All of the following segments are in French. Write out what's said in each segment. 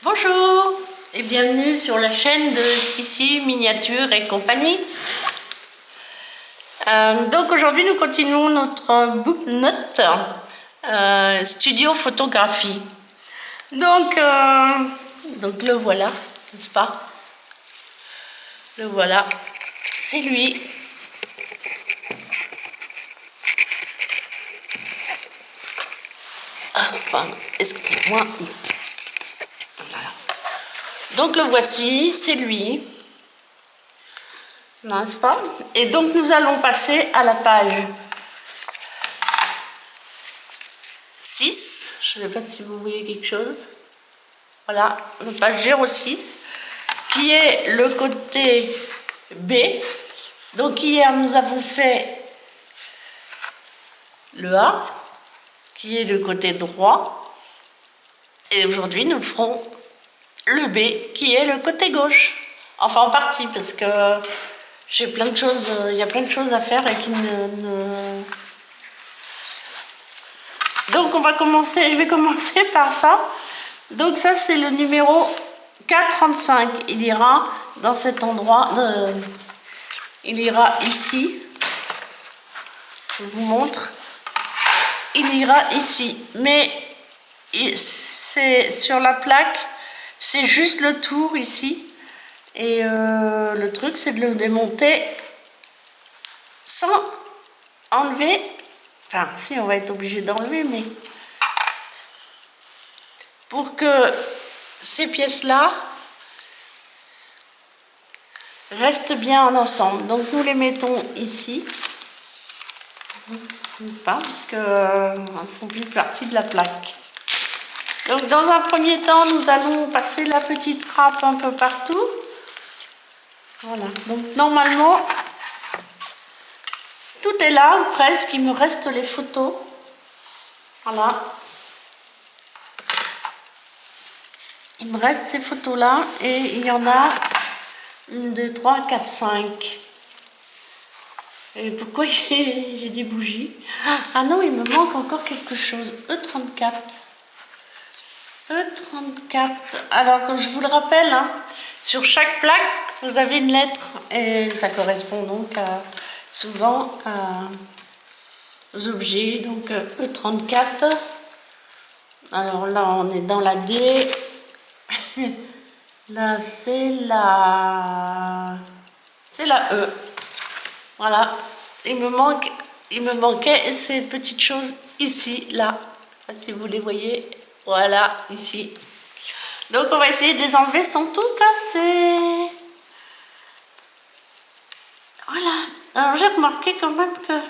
Bonjour et bienvenue sur la chaîne de Sissi Miniature et compagnie. Donc aujourd'hui nous continuons notre book note studio photographie. Donc le voilà, n'est-ce pas? Le voilà, c'est lui. Ah, pardon, excusez-moi. Voilà. Donc le voici, c'est lui, n'est-ce pas? Et donc nous allons passer à la page 6. Je ne sais pas si vous voyez quelque chose. Voilà, la page 06, qui est le côté B. Donc hier nous avons fait le A, qui est le côté droit. Et aujourd'hui nous ferons le B, qui est le côté gauche. Enfin en partie, parce que j'ai plein de choses, il y a plein de choses à faire et qui Donc je vais commencer par ça. Donc ça c'est le numéro 435. Il ira dans cet endroit, il ira ici. Je vous montre. Il ira ici, mais c'est sur la plaque. C'est juste le tour ici. Et le truc, c'est de le démonter sans enlever. Enfin, si, on va être obligé d'enlever, mais pour que ces pièces-là restent bien en ensemble. Donc, nous les mettons ici, n'est-ce pas? Parce qu'elles ne font plus partie de la plaque. Donc, dans un premier temps, nous allons passer la petite trappe un peu partout. Voilà, donc normalement, tout est là, ou presque. Il me reste les photos. Voilà. Il me reste ces photos-là, et il y en a 1, 2, 3, 4, 5. Et pourquoi j'ai des bougies? Ah non, il me manque encore quelque chose. E34. E34. Alors, comme je vous le rappelle, hein, sur chaque plaque, vous avez une lettre. Et ça correspond donc souvent aux objets. Donc, E34. Alors là, on est dans la D. Là, c'est la E. Voilà. Il me manquait ces petites choses ici, là. Je sais pas si vous les voyez. Voilà, ici. Donc, on va essayer de les enlever. Ils sont tout cassés. Voilà. Alors, j'ai remarqué quand même que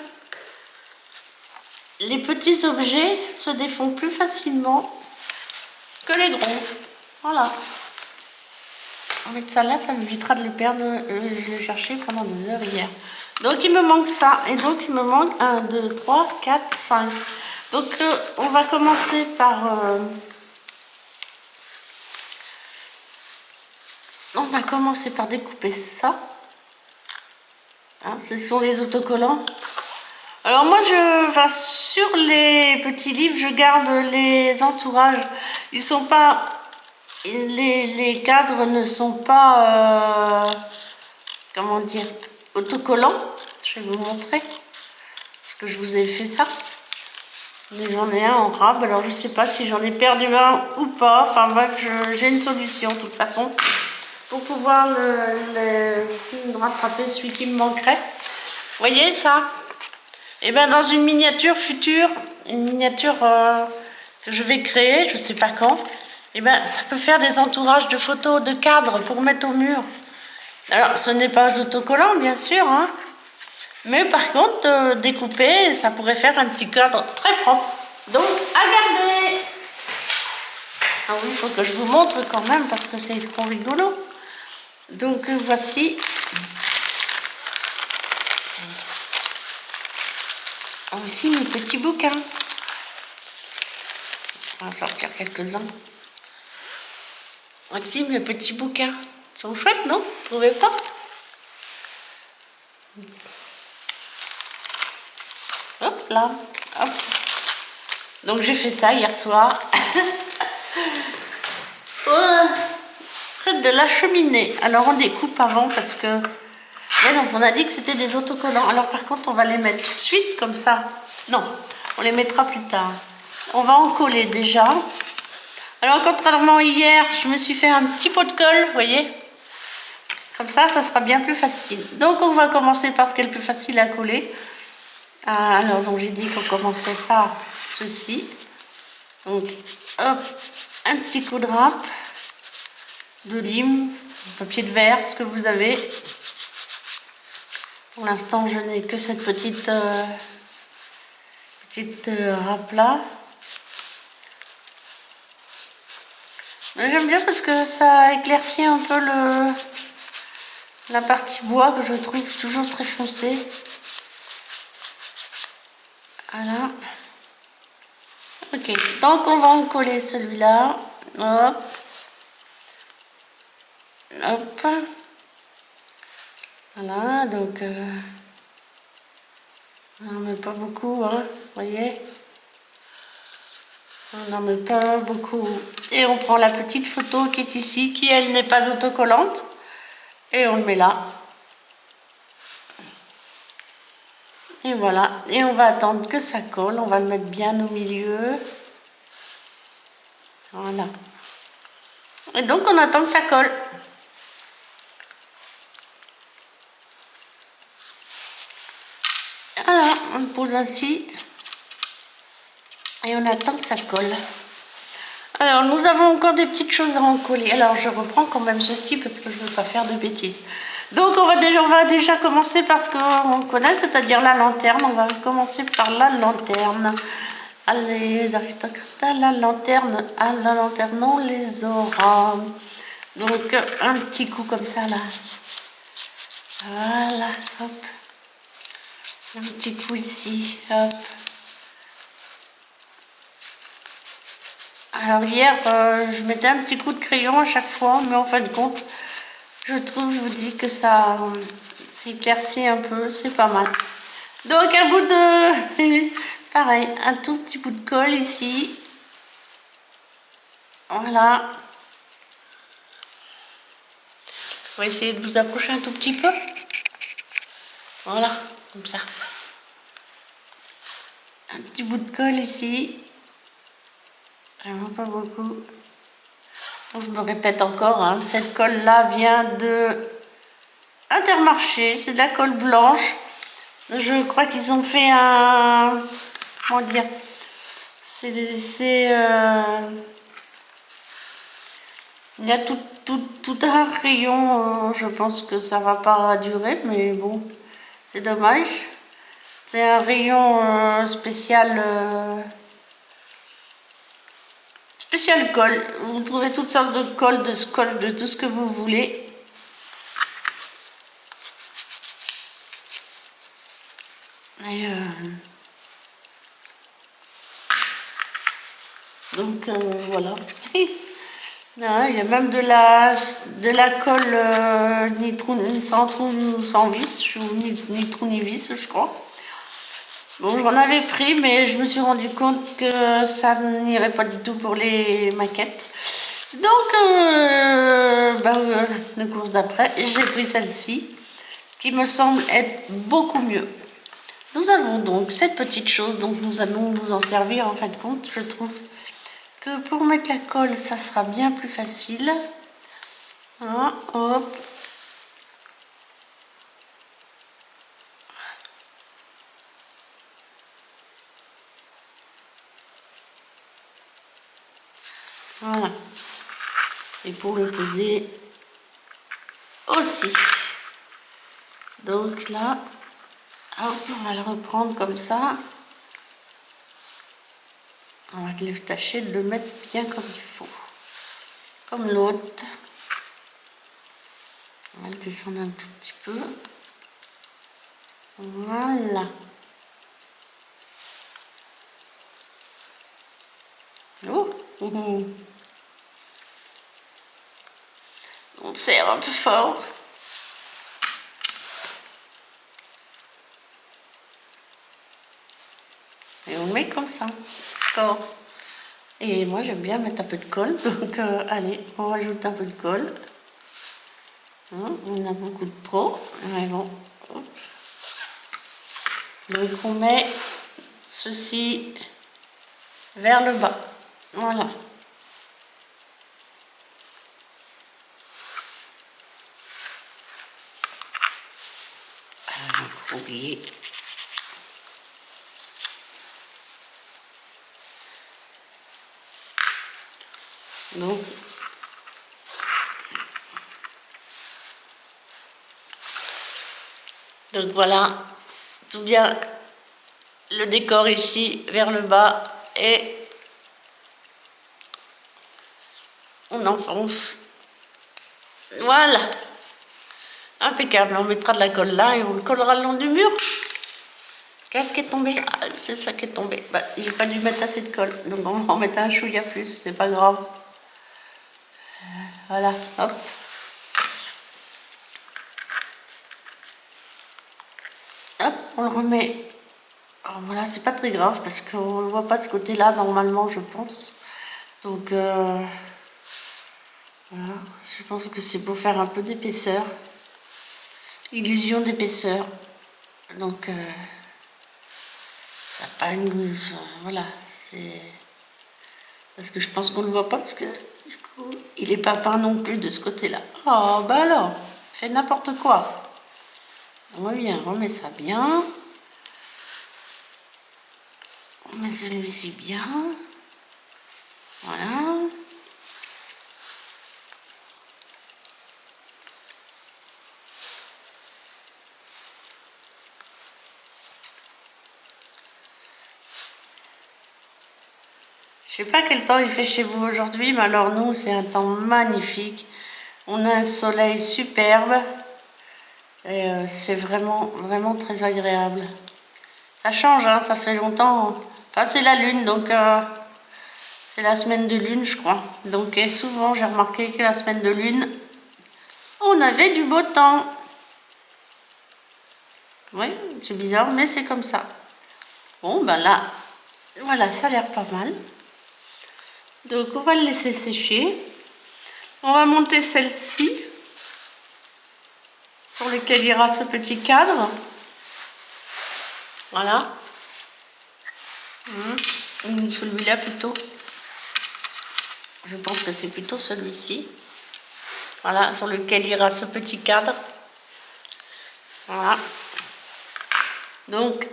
les petits objets se défont plus facilement que les gros. Voilà. On va mettre ça là, ça m'évitera de les perdre. Je l'ai cherché pendant des heures hier. Donc il me manque ça. Et donc il me manque 1, 2, 3, 4, 5. Donc on va commencer par... on va commencer par découper ça. Hein, ce sont les autocollants. Alors moi, sur les petits livres, je garde les entourages. Ils sont pas... Les cadres ne sont pas... comment dire, autocollants. Je vais vous montrer. Parce que je vous ai fait ça. J'en ai un en crabe. Alors je sais pas si j'en ai perdu un ou pas. Enfin bref, j'ai une solution de toute façon. Pour pouvoir rattraper celui qui me manquerait. Vous voyez ça? Et bien dans une miniature future, une miniature que je vais créer, je sais pas quand, et ben ça peut faire des entourages de photos, de cadres pour mettre au mur. Alors ce n'est pas autocollant bien sûr, hein, mais par contre découper, ça pourrait faire un petit cadre très propre. Donc à garder. Ah oui, il faut que je vous montre quand même parce que c'est trop rigolo. Donc voici. Voici mes petits bouquins. On va sortir quelques-uns. Voici mes petits bouquins. Ils sont chouettes, non? Vous trouvez pas? Hop là. Hop. Donc j'ai fait ça hier soir. près de la cheminée. Alors on découpe avant parce que... Et donc on a dit que c'était des autocollants. Alors par contre on va les mettre tout de suite comme ça. Non, on les mettra plus tard. On va en coller déjà. Alors contrairement à hier, je me suis fait un petit pot de colle, vous voyez. Comme ça sera bien plus facile. Donc on va commencer par ce qui est le plus facile à coller. Alors donc j'ai dit qu'on commençait par ceci. Donc hop, un petit coup de râpe, de lime, papier de verre, ce que vous avez. Pour l'instant je n'ai que cette petite râpe là. J'aime bien parce que ça éclaircit un peu la partie bois que je trouve toujours très foncée. Voilà. Ok, donc on va en coller celui-là. Hop. Hop. Voilà, donc on n'en met pas beaucoup, hein, vous voyez. On n'en met pas beaucoup. Et on prend la petite photo qui est ici, qui elle n'est pas autocollante. Et on le met là. Et voilà. Et on va attendre que ça colle. On va le mettre bien au milieu. Voilà. Et donc on attend que ça colle. Voilà, on le pose ainsi. Et on attend que ça colle. Alors nous avons encore des petites choses à en coller. Alors je reprends quand même ceci parce que je ne veux pas faire de bêtises. Donc on va déjà commencer par ce qu'on connaît, c'est-à-dire la lanterne. On va commencer par la lanterne. Allez les aristocrates, à la lanterne, on les aura. Donc un petit coup comme ça là. Voilà, hop. Un petit coup ici, hop. Alors hier, je mettais un petit coup de crayon à chaque fois, mais en fin de compte, je vous dis que ça éclaircit un peu, c'est pas mal. Donc un bout de... pareil, un tout petit bout de colle ici. Voilà. On va essayer de vous approcher un tout petit peu. Voilà, comme ça. Un petit bout de colle ici. Vraiment pas beaucoup. Je me répète encore, hein, cette colle-là vient de Intermarché, c'est de la colle blanche. Je crois qu'ils ont fait un... comment dire, il y a tout un rayon, je pense que ça va pas durer, mais bon, c'est dommage. C'est un rayon spécial colle. Vous trouvez toutes sortes de colle, de scotch, de tout ce que vous voulez. Et donc voilà. Ah, il y a même de la colle ni trou, ni sans trou, sans vis, ou ni trou ni vis, je crois. Bon, j'en avais pris, mais je me suis rendu compte que ça n'irait pas du tout pour les maquettes. Donc, la course d'après, j'ai pris celle-ci, qui me semble être beaucoup mieux. Nous avons donc cette petite chose, donc nous allons nous en servir en fin de compte, je trouve que pour mettre la colle, ça sera bien plus facile. Voilà, hop. Voilà. Et pour le poser aussi. Donc là, hop, on va le reprendre comme ça. On va tâcher de le mettre bien comme il faut. Comme l'autre. On va le descendre un tout petit peu. Voilà. Oh. On serre un peu fort. Et on met comme ça. D'accord. Et moi j'aime bien mettre un peu de colle, donc allez, on rajoute un peu de colle. On a beaucoup de trop, mais bon. Donc on met ceci vers le bas, voilà. J'ai oublié. Donc voilà, tout bien le décor ici vers le bas et on enfonce. Voilà, impeccable. On mettra de la colle là et on le collera le long du mur. Qu'est-ce qui est tombé? Ah, c'est ça qui est tombé. Bah, j'ai pas dû mettre assez de colle, donc on va en mettre un chouïa plus, c'est pas grave. Voilà, hop. Hop, on le remet. Alors voilà, c'est pas très grave parce qu'on ne voit pas ce côté-là normalement, je pense. Donc voilà, je pense que c'est pour faire un peu d'épaisseur, illusion d'épaisseur. Donc ça n'a pas une, voilà, c'est parce que je pense qu'on ne le voit pas parce que du coup il est pas peint non plus de ce côté-là. Oh bah alors, fait n'importe quoi. On revient, on remet ça bien. On met celui-ci bien. Voilà. Je sais pas quel temps il fait chez vous aujourd'hui, mais alors nous, c'est un temps magnifique. On a un soleil superbe et c'est vraiment, vraiment très agréable. Ça change, hein, ça fait longtemps. Enfin, c'est la lune, donc c'est la semaine de lune, je crois. Donc souvent, j'ai remarqué que la semaine de lune, on avait du beau temps. Oui, c'est bizarre, mais c'est comme ça. Bon, ben là, voilà, ça a l'air pas mal. Donc, on va le laisser sécher. On va monter celle-ci, sur lequel ira ce petit cadre. Voilà. Celui-là plutôt. Je pense que c'est plutôt celui-ci. Voilà, sur lequel ira ce petit cadre. Voilà. Donc,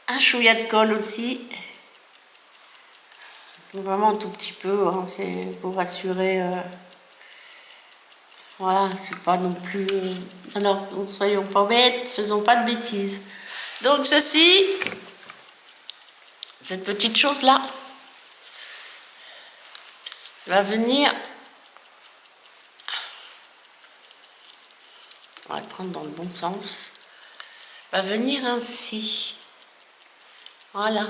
un chouïa de colle aussi. Vraiment un tout petit peu, hein, c'est pour assurer. Voilà, c'est pas non plus. Alors, soyons pas bêtes, faisons pas de bêtises. Donc, ceci, cette petite chose-là, va venir. On va le prendre dans le bon sens. Va venir ainsi. Voilà.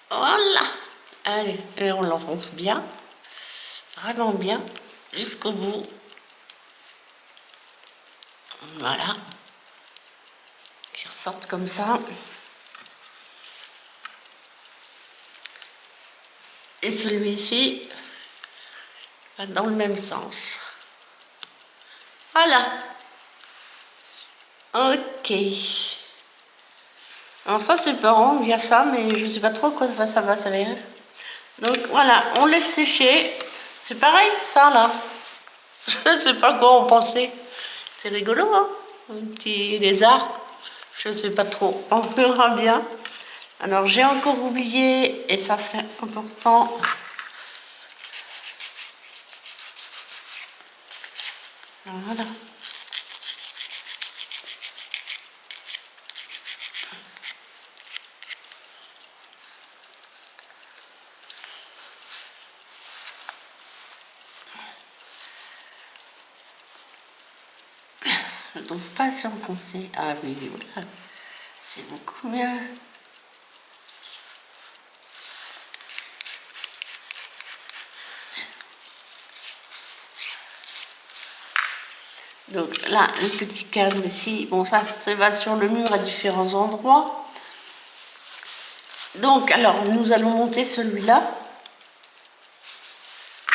Voilà. Allez, et on l'enfonce bien. Vraiment bien. Jusqu'au bout. Voilà. Qui ressortent comme ça. Et celui-ci va dans le même sens. Voilà. Ok. Alors ça c'est pas rond, il y a ça, mais je sais pas trop quoi ça va servir. Donc voilà, on laisse sécher. C'est pareil ça là. Je sais pas quoi en penser. C'est rigolo, hein? Un petit lézard. Je sais pas trop. On verra bien. Alors j'ai encore oublié, et ça c'est important. Voilà. Je ne trouve pas assez enfoncé. Ah oui, voilà. C'est beaucoup mieux. Donc là, le petit cadre ici, bon ça va sur le mur à différents endroits. Donc alors, nous allons monter celui-là.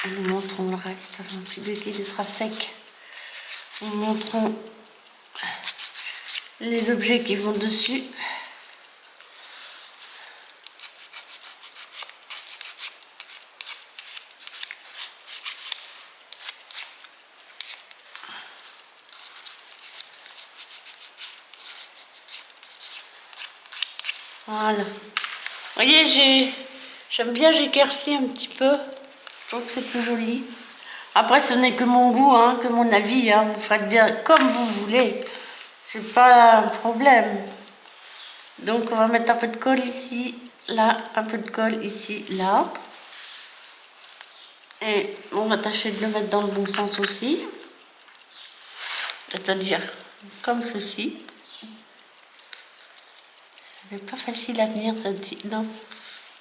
Nous montrons le reste, puis dès qu'il sera sec, nous montrons les objets qui vont dessus. Voilà. Vous voyez, j'aime bien, j'éclaircis un petit peu. Je trouve que c'est plus joli. Après, ce n'est que mon goût, hein, que mon avis. Hein. Vous faites bien comme vous voulez. C'est pas un problème. Donc, on va mettre un peu de colle ici, là, un peu de colle ici, là. Et on va tâcher de le mettre dans le bon sens aussi. C'est-à-dire comme ceci. C'est pas facile à tenir, ce petit... Non.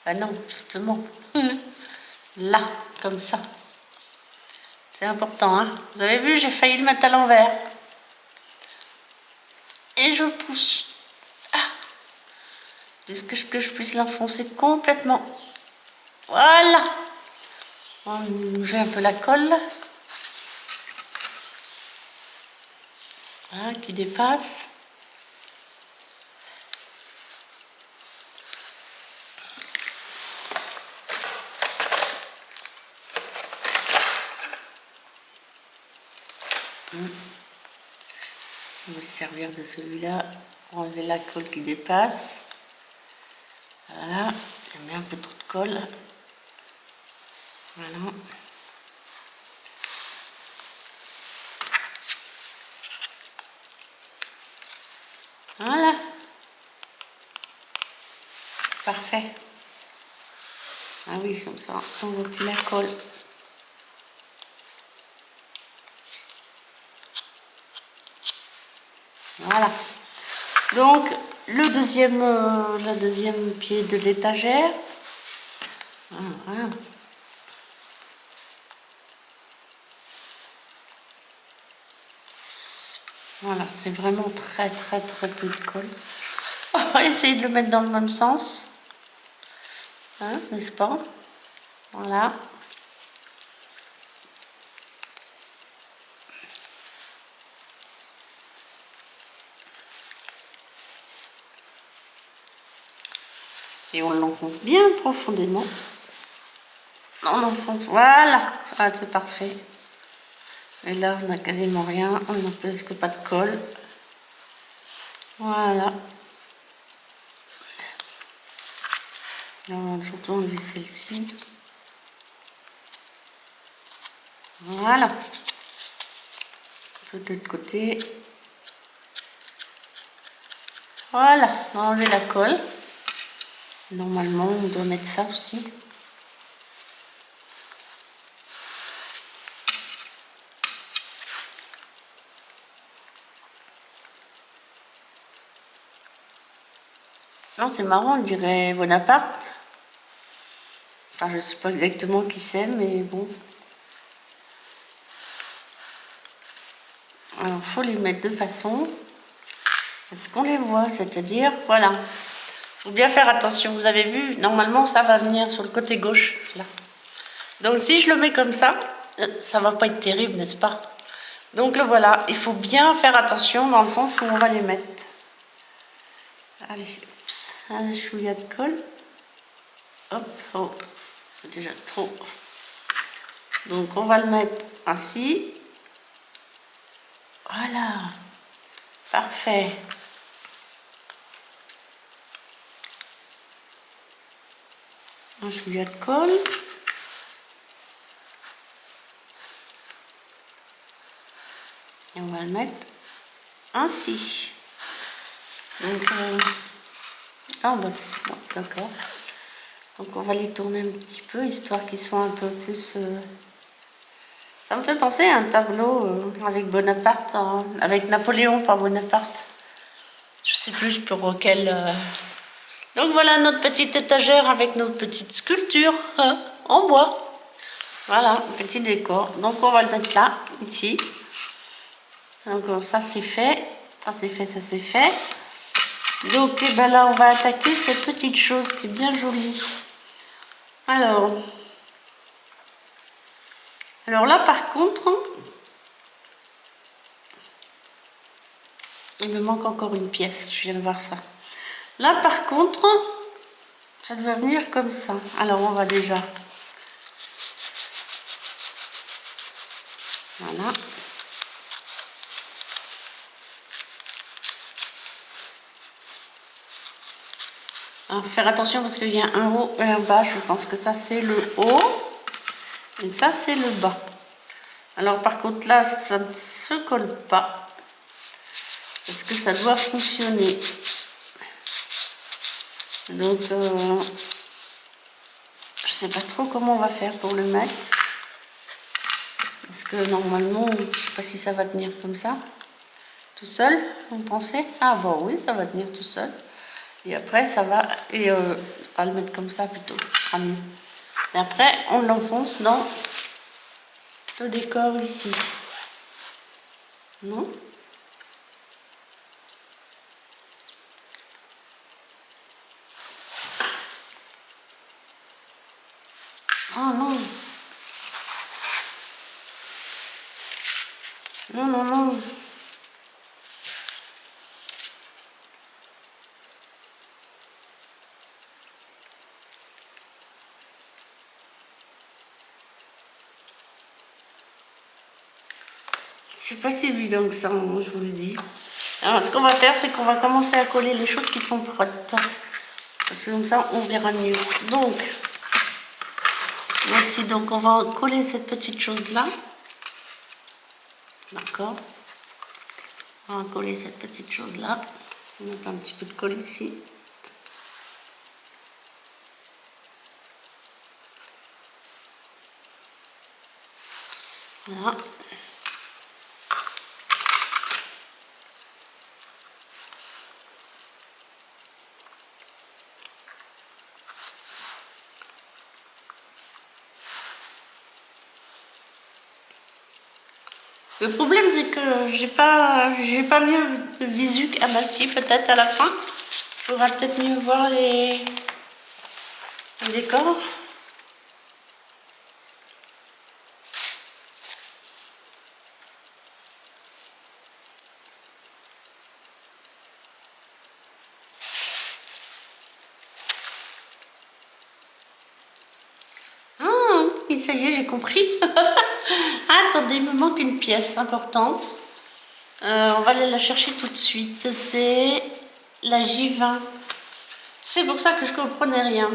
Ah non, justement. Là, comme ça. C'est important, hein. Vous avez vu, j'ai failli le mettre à l'envers. Et je pousse. Ah. Jusqu'à ce que je puisse l'enfoncer complètement. Voilà. On met un peu la colle. Voilà, qui dépasse. On va se servir de celui-là pour enlever la colle qui dépasse. Voilà, j'ai mis un peu trop de colle. Voilà. Voilà. Parfait. Ah oui, comme ça, on ne voit plus la colle. Voilà. Donc, le deuxième pied de l'étagère. Voilà. Voilà, c'est vraiment très peu de colle. On va essayer de le mettre dans le même sens. Hein, n'est-ce pas? Voilà. Et on l'enfonce bien profondément. On l'enfonce, voilà. Ah, c'est parfait. Et là, on n'a quasiment rien. On n'a presque pas de colle. Voilà. Là, on va surtout enlever celle-ci. Voilà. Un peu de l'autre côté. Voilà. On va enlever la colle. Normalement, on doit mettre ça aussi. Non, c'est marrant, on dirait Bonaparte. Enfin, je ne sais pas exactement qui c'est, mais bon. Alors, il faut les mettre de façon à ce qu'on les voit, c'est-à-dire, voilà. Il faut bien faire attention, vous avez vu, normalement, ça va venir sur le côté gauche, là. Donc, si je le mets comme ça va pas être terrible, n'est-ce pas? Donc, le voilà, il faut bien faire attention dans le sens où on va les mettre. Allez, oups, un chouïa de colle. Hop, oh, c'est déjà trop. Donc, on va le mettre ainsi. Voilà, parfait. Un chouïa de colle. Et on va le mettre ainsi. Donc, ah bah c'est bon, d'accord. Donc on va les tourner un petit peu, histoire qu'ils soient un peu plus... Ça me fait penser à un tableau avec Bonaparte, hein, avec Napoléon par Bonaparte. Je sais plus pour quel... Donc voilà notre petite étagère avec nos petites sculptures hein, en bois. Voilà, petit décor. Donc on va le mettre là, ici. Donc ça c'est fait, ça c'est fait, ça c'est fait. Donc et ben là on va attaquer cette petite chose qui est bien jolie. Alors là par contre, il me manque encore une pièce, je viens de voir ça. Là par contre, ça doit venir comme ça. Alors on va déjà... Voilà. Alors, faire attention parce qu'il y a un haut et un bas. Je pense que ça c'est le haut et ça c'est le bas. Alors par contre là ça ne se colle pas parce que ça doit fonctionner. Donc je sais pas trop comment on va faire pour le mettre. Parce que normalement, je sais pas si ça va tenir comme ça. Tout seul, vous pensez? Ah bon oui, ça va tenir tout seul. Et après ça va, et on va le mettre comme ça plutôt, ce sera mieux. Et après on l'enfonce dans le décor ici. Non? Oh non! Non, non, non! C'est pas si évident que ça, moi, je vous le dis. Alors, ce qu'on va faire, c'est qu'on va commencer à coller les choses qui sont prêtes. Parce que comme ça, on verra mieux. Donc, voici, donc on va coller cette petite chose-là. D'accord. On va coller cette petite chose-là. On va mettre un petit peu de colle ici. Voilà. Le problème c'est que j'ai pas mieux de visu qu'à si peut-être à la fin. Il faudra peut-être mieux voir les décors. Ah oui, ça y est, j'ai compris. Attendez, il me manque une pièce importante. On va aller la chercher tout de suite. C'est la J20. C'est pour ça que je ne comprenais rien.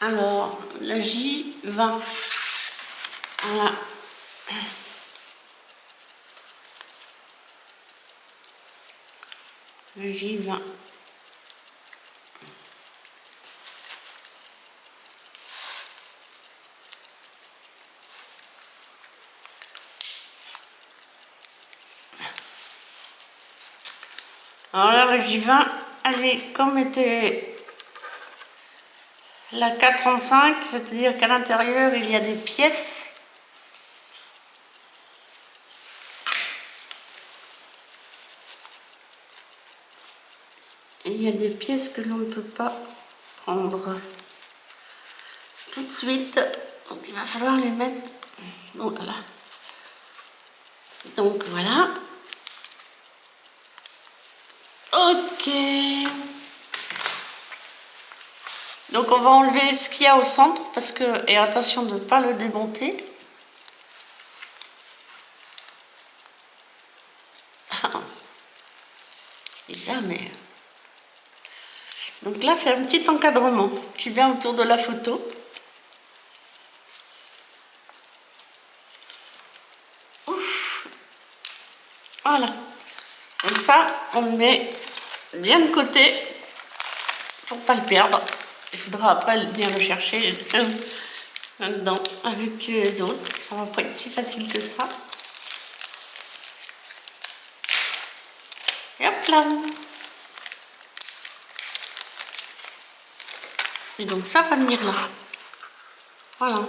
Alors, la J20. Voilà. La J20. Alors là, la J20, elle est comme était la K35, c'est-à-dire qu'à l'intérieur, il y a des pièces. Et il y a des pièces que l'on ne peut pas prendre tout de suite. Donc il va falloir les mettre. Voilà. Donc voilà. Ok. Donc on va enlever ce qu'il y a au centre parce que, et attention de ne pas le démonter. Jamais. Donc là c'est un petit encadrement qui vient autour de la photo. Ouf. Voilà. Donc ça on le met bien de côté pour pas le perdre. Il faudra après venir le chercher là-dedans avec les autres. Ça va pas être si facile que ça. Et hop là. Et donc ça va venir là. Voilà.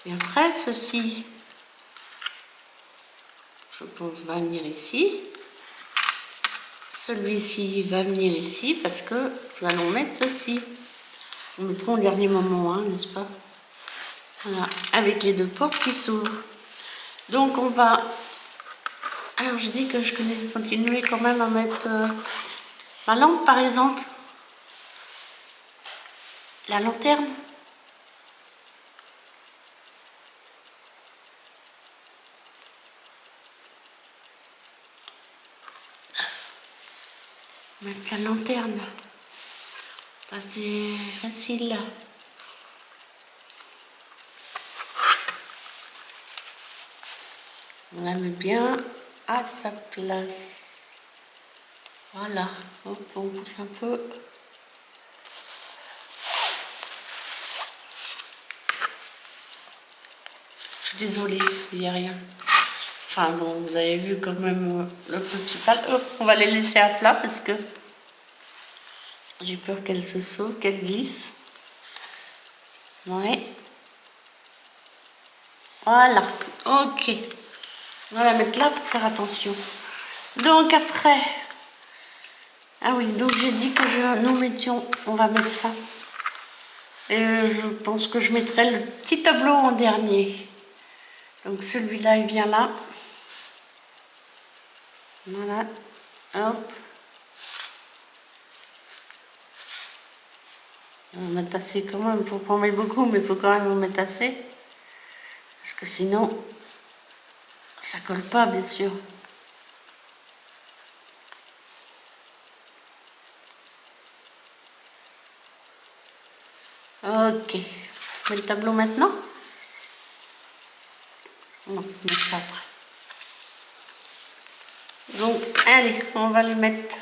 Et après ceci, je on va venir ici. Celui-ci va venir ici parce que nous allons mettre ceci. On mettra au dernier moment, hein, n'est-ce pas? Voilà, avec les deux portes qui s'ouvrent. Donc on va... Alors je dis que je connais continuer quand même à mettre ma lampe par exemple. La lanterne. Mettre la lanterne. Ça c'est facile. On la met bien à sa place. Voilà. Hop, on pousse un peu. Je suis désolée, il n'y a rien. Enfin bon, vous avez vu quand même le principal. Hop, on va les laisser à plat parce que j'ai peur qu'elles se sauvent, qu'elles glissent. Ouais. Voilà, ok. On va la mettre là pour faire attention. Donc après... Ah oui, donc j'ai dit que nous mettions... On va mettre ça. Et je pense que je mettrai le petit tableau en dernier. Donc celui-là, il vient là. Voilà. Hop. On va mettre assez quand même. Il ne faut pas en mettre beaucoup, mais il faut quand même en mettre assez. Parce que sinon, ça colle pas, bien sûr. Ok. On met le tableau maintenant? Non, on met ça après. Donc, allez, on va les mettre.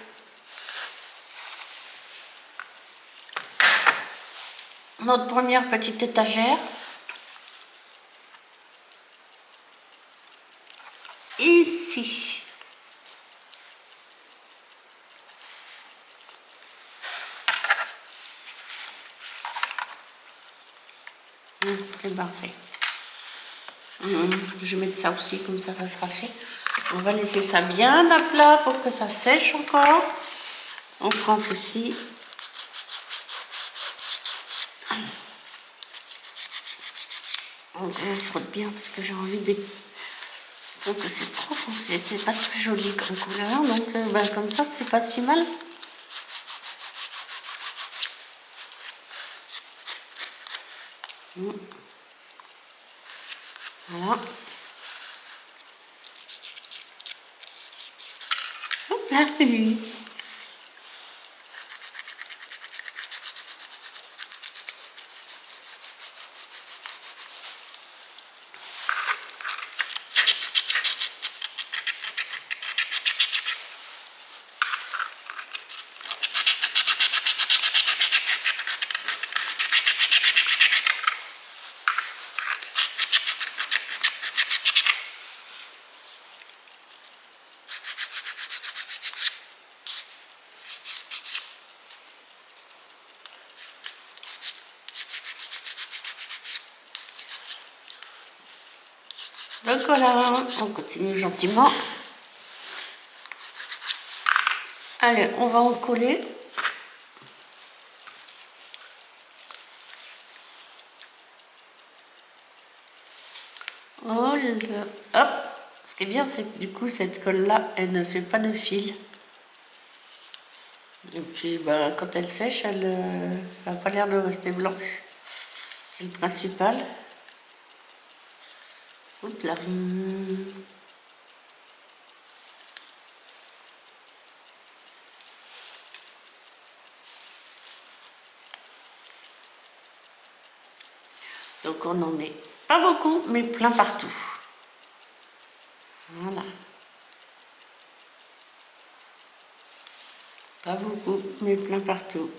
Notre première petite étagère. Ici. C'est parfait. Je vais mettre ça aussi, comme ça sera fait. On va laisser ça bien à plat pour que ça sèche encore. On prend ceci. On frotte bien parce que j'ai envie de... Donc c'est trop foncé, c'est pas très joli comme couleur. Donc comme ça, c'est pas si mal. Voilà. Hop là. Donc voilà, on continue gentiment. Allez, on va en coller. Oh là, hop. Ce qui est bien, c'est que du coup, cette colle-là, elle ne fait pas de fil. Et puis, quand elle sèche, elle n'a pas l'air de rester blanche. C'est le principal. Oups là. Donc on en met pas beaucoup, mais plein partout. Voilà. Pas beaucoup, mais plein partout.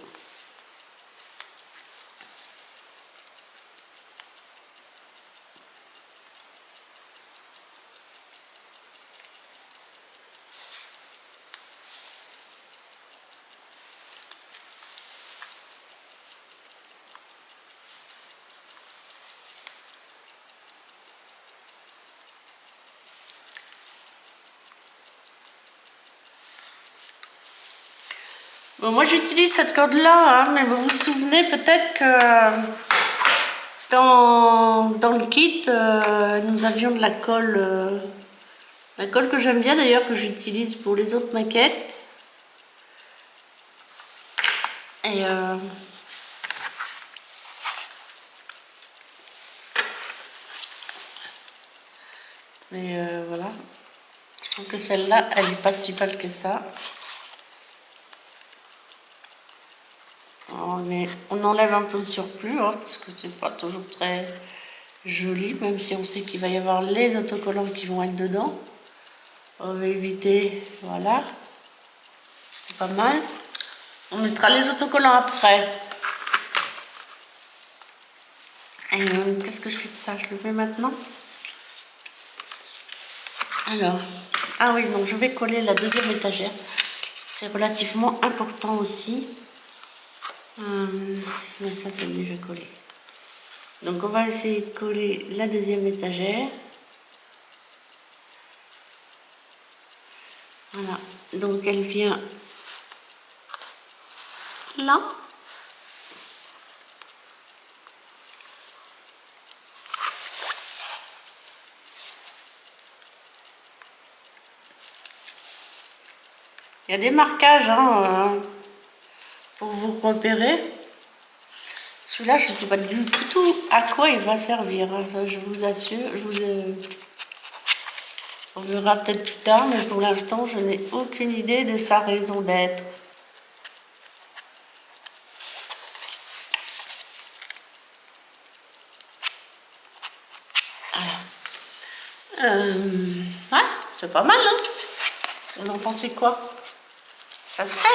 Bon, moi j'utilise cette corde-là, hein, mais vous vous souvenez peut-être que dans le kit, nous avions de la colle que j'aime bien d'ailleurs, que j'utilise pour les autres maquettes. Et voilà. Je trouve que celle-là, elle n'est pas si pâle que ça. On enlève un peu le surplus, hein, parce que c'est pas toujours très joli, même si on sait qu'il va y avoir les autocollants qui vont être dedans. On va éviter, voilà. C'est pas mal. On mettra les autocollants après. Et qu'est-ce que je fais de ça? Je le mets maintenant. Alors, ah oui, donc je vais coller la deuxième étagère. C'est relativement important aussi. Mais ça, c'est déjà collé. Donc, on va essayer de coller la deuxième étagère. Voilà. Donc, elle vient là. Il y a des marquages hein, pour vous repérer. Celui-là, je ne sais pas du tout à quoi il va servir. Ça, je vous assure. On verra peut-être plus tard, mais pour l'instant, je n'ai aucune idée de sa raison d'être. Ouais, c'est pas mal, hein? Vous en pensez quoi? Ça se fait.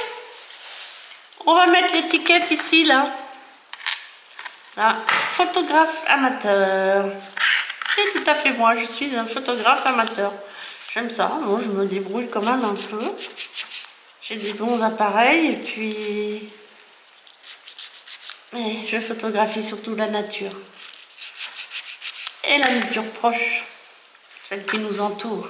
On va mettre l'étiquette ici, là. Là, photographe amateur. C'est tout à fait moi, je suis un photographe amateur. J'aime ça, moi je me débrouille quand même un peu. J'ai des bons appareils et puis... Et je photographie surtout la nature. Et la nature proche, celle qui nous entoure.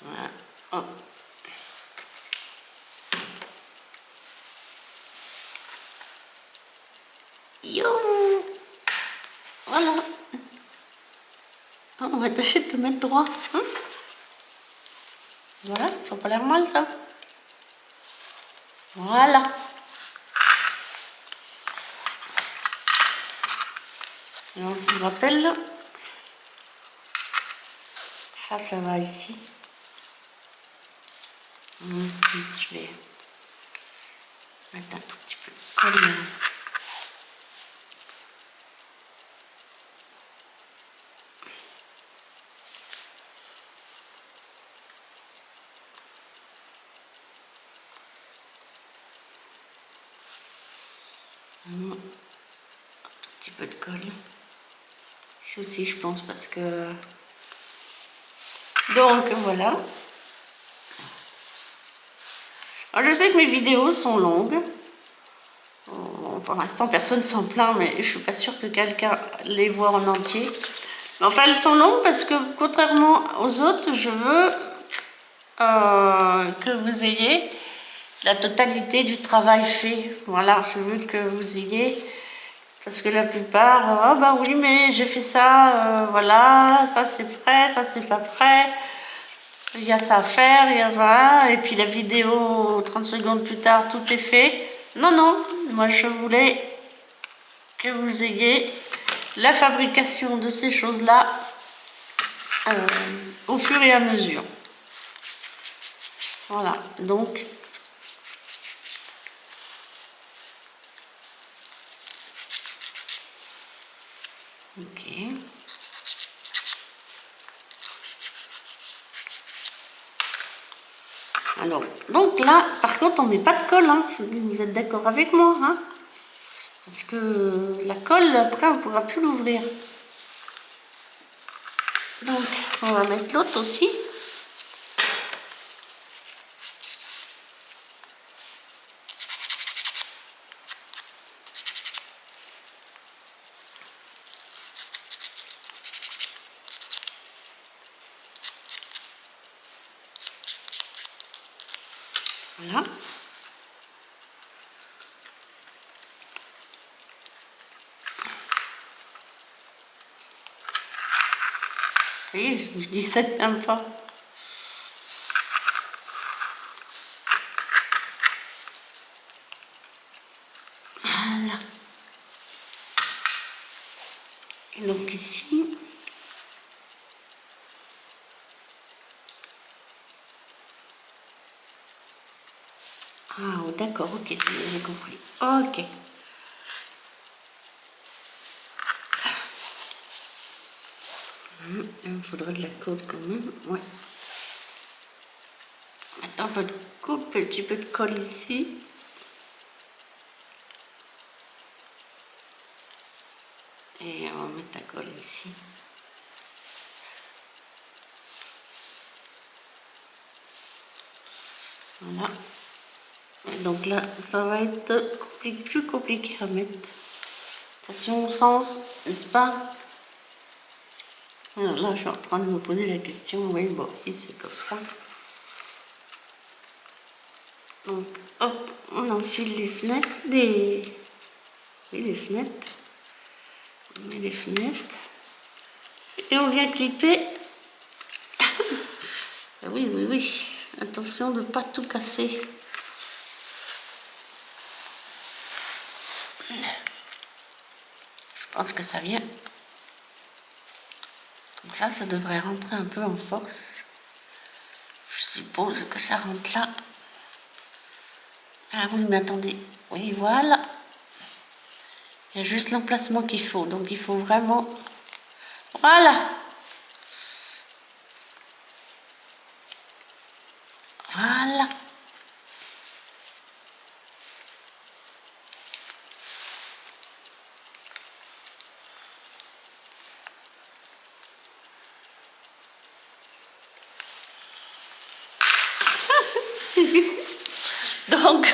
Voilà. Oh. Yo, voilà. On va tâcher de le mettre droit. Hein, voilà, ça n'a pas l'air mal ça. Voilà. Alors, je vous rappelle, ça va ici. Je vais mettre un tout petit peu de colle. Un petit peu de colle. Ici aussi, je pense, parce que... Donc, voilà. Alors, je sais que mes vidéos sont longues. Bon, pour l'instant, personne s'en plaint, mais je suis pas sûre que quelqu'un les voit en entier. Mais enfin, elles sont longues parce que, contrairement aux autres, je veux que vous ayez la totalité du travail fait. Voilà, je veux que vous ayez... Parce que la plupart, oh bah oui, mais j'ai fait ça, voilà, ça c'est prêt, ça c'est pas prêt. Il y a ça à faire, il y a voilà. Et puis la vidéo, 30 secondes plus tard, tout est fait. Non, non, moi je voulais que vous ayez la fabrication de ces choses-là au fur et à mesure. Voilà, donc... Ok. Alors, donc là, par contre, on met pas de colle, hein. Vous êtes d'accord avec moi, hein? Parce que la colle, après, on ne pourra plus l'ouvrir. Donc, on va mettre l'autre aussi. Voilà. Vous voyez, je dis que ça ne tient pas. Voilà. Et donc ici, ah d'accord, ok, ça y est, j'ai compris. Ok. Il me faudrait de la colle quand même, ouais. Attends, un peu de coupe, un petit peu de colle ici. Et on va mettre la colle ici. Voilà. Et donc là, ça va être plus compliqué à mettre. Attention au sens, n'est-ce pas? Alors là, je suis en train de me poser la question. Oui, bon, si c'est comme ça. Donc, hop, on enfile les fenêtres, oui, les fenêtres. On met les fenêtres. Et on vient clipper. Ah oui, oui, oui. Attention de ne pas tout casser. Je pense que ça vient. Comme ça devrait rentrer un peu en force. Je suppose que ça rentre là. Ah oui, mais attendez. Oui, voilà. Il y a juste l'emplacement qu'il faut. Donc il faut vraiment... Voilà. Voilà. Donc,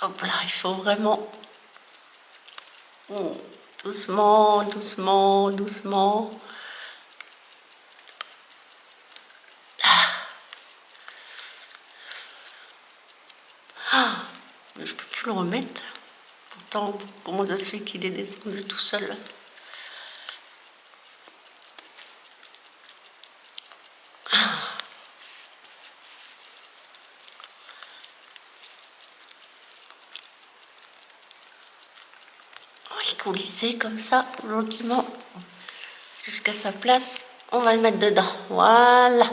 hop là, il faut vraiment... doucement, doucement, doucement. Ah, mais je peux plus le remettre. Pourtant, comment ça se fait qu'il est descendu tout seul? Il coulissait comme ça, gentiment, jusqu'à sa place. On va le mettre dedans. Voilà.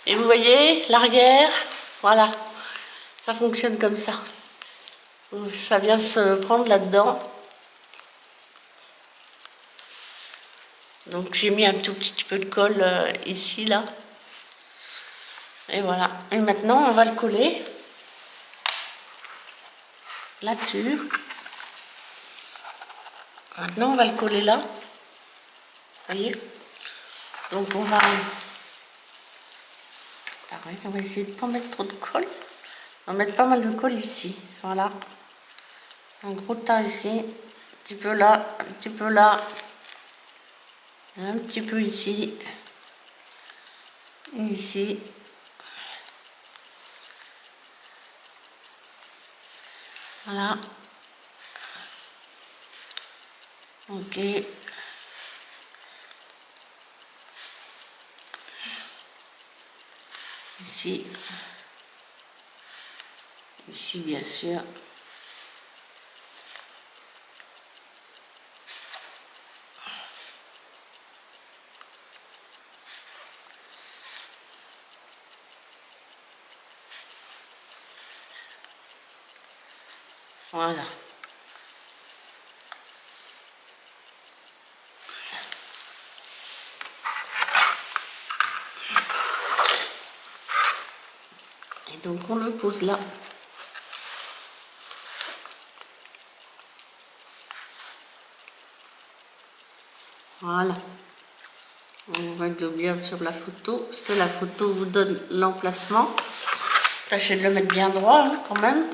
Et vous voyez, l'arrière, voilà. Ça fonctionne comme ça. Ça vient se prendre là-dedans. Donc j'ai mis un tout petit peu de colle ici, là. Et voilà. Et maintenant, on va le coller là-dessus. Maintenant, on va le coller là. Vous voyez? Donc on va... Pareil, on va essayer de ne pas mettre trop de colle. On va mettre pas mal de colle ici. Voilà. Un gros tas ici. Un petit peu là, un petit peu là. Un petit peu ici. Ici. Voilà. Ok. Ici. Ici, bien sûr. Voilà. Et donc on le pose là. Voilà. On règle bien sur la photo, parce que la photo vous donne l'emplacement. Tâchez de le mettre bien droit, hein, quand même.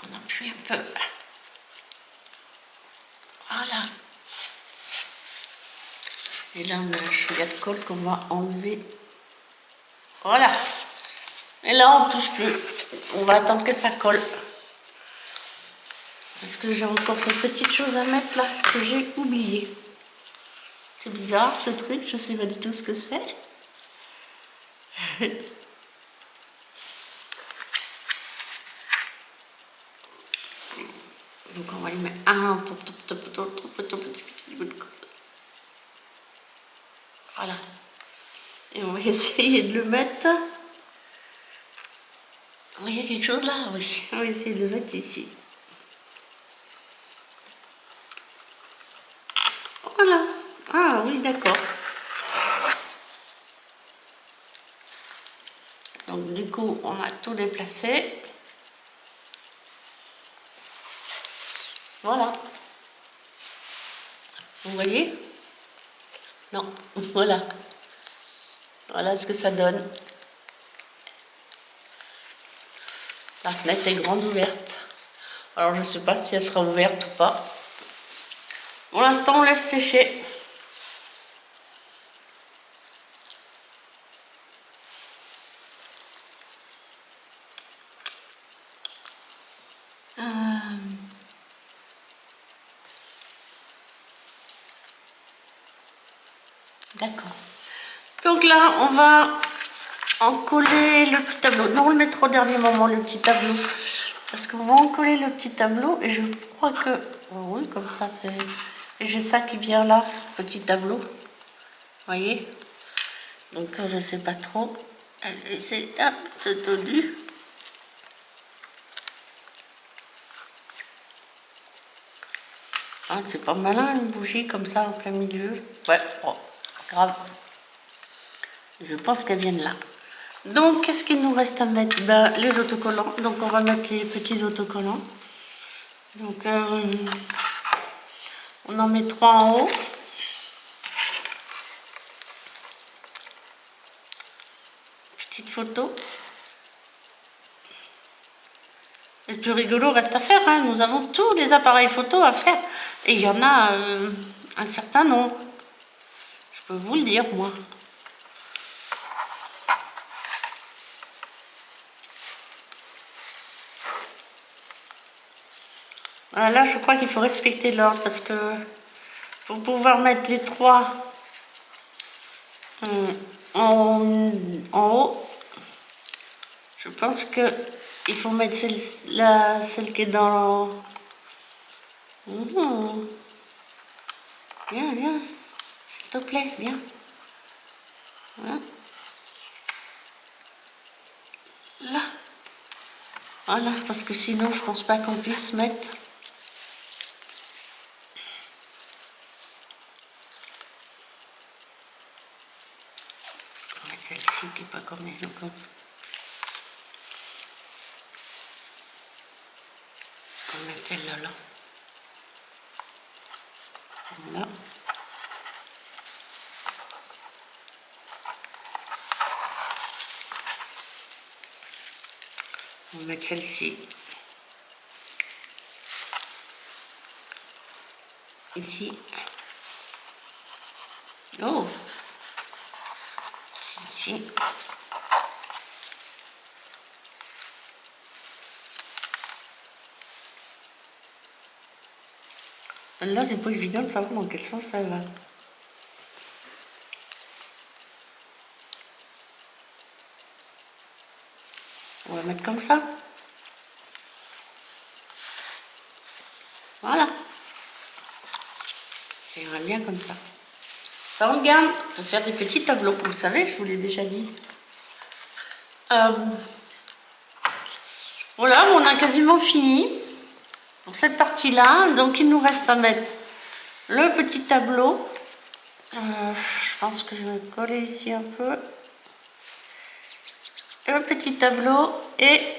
On appuie un peu. Voilà. Et là, on a un chouïa de colle qu'on va enlever. Voilà. Et là, on ne touche plus. On va attendre que ça colle. Parce que j'ai encore cette petite chose à mettre là que j'ai oublié. C'est bizarre ce truc, je ne sais pas du tout ce que c'est. Donc on va y mettre un petit bout de colle. Voilà. Et on va essayer de le mettre. Oh, il y a quelque chose là, oui. On va essayer de le mettre ici. Voilà. Ah oui, d'accord. Donc du coup, on a tout déplacé. Voilà. Vous voyez? Non. Voilà. Voilà ce que ça donne. La fenêtre est grande ouverte. Alors je ne sais pas si elle sera ouverte ou pas. Pour l'instant, on laisse sécher. D'accord. Donc là, on va en coller le petit tableau. Non, on le mettra au dernier moment, le petit tableau. Parce qu'on va en coller le petit tableau. Et je crois que... Oh oui, comme ça, c'est... Et j'ai ça qui vient là, ce petit tableau. Vous voyez? Donc, je sais pas trop. C'est un peu tendu. Ah, c'est pas malin, une bougie comme ça en plein milieu. Ouais, oh, grave. Je pense qu'elles viennent là. Donc, qu'est-ce qu'il nous reste à mettre? Ben, les autocollants. Donc, on va mettre les petits autocollants. Donc, on en met 3 en haut. Petite photo. Et le plus rigolo reste à faire. Hein. Nous avons tous les appareils photo à faire. Et il y en a un certain nombre. Je peux vous le dire, moi. Voilà, là, je crois qu'il faut respecter l'ordre parce que pour pouvoir mettre les 3 en haut, je pense que il faut mettre celle qui est dans... Viens, viens, s'il te plaît, viens. Hein? Là. Voilà, parce que sinon, je pense pas qu'on puisse mettre... On va mettre celle-ci qui n'est pas comme les autres. On va mettre celle-là, là. Voilà. On va mettre celle-ci. Ici. Oh! Ici. Là, c'est pas évident de savoir dans quel sens ça va. On va mettre comme ça. Voilà. Ça ira bien comme ça. Ça on garde pour faire des petits tableaux. Vous savez, je vous l'ai déjà dit. Voilà, on a quasiment fini pour cette partie-là. Donc, il nous reste à mettre le petit tableau. Je pense que je vais coller ici un peu. Le petit tableau et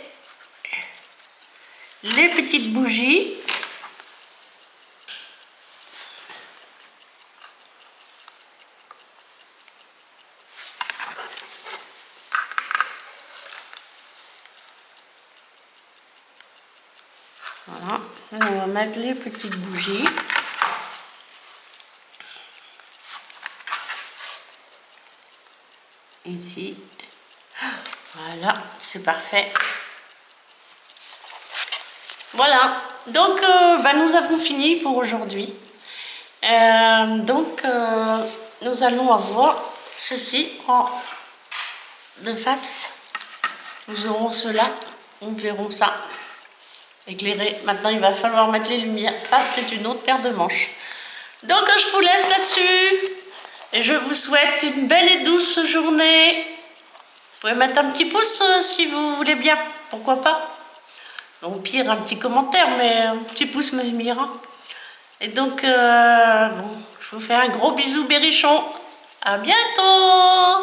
les petites bougies. Voilà, on va mettre les petites bougies. Ici. Voilà, c'est parfait. Voilà, donc nous avons fini pour aujourd'hui. Nous allons avoir ceci de face. Nous aurons cela, nous verrons ça éclairé. Maintenant, il va falloir mettre les lumières. Ça, c'est une autre paire de manches. Donc, je vous laisse là-dessus. Et je vous souhaite une belle et douce journée. Vous pouvez mettre un petit pouce si vous voulez bien. Pourquoi pas? Au pire, un petit commentaire, mais un petit pouce m'ira. Et donc, je vous fais un gros bisou berrichon. À bientôt!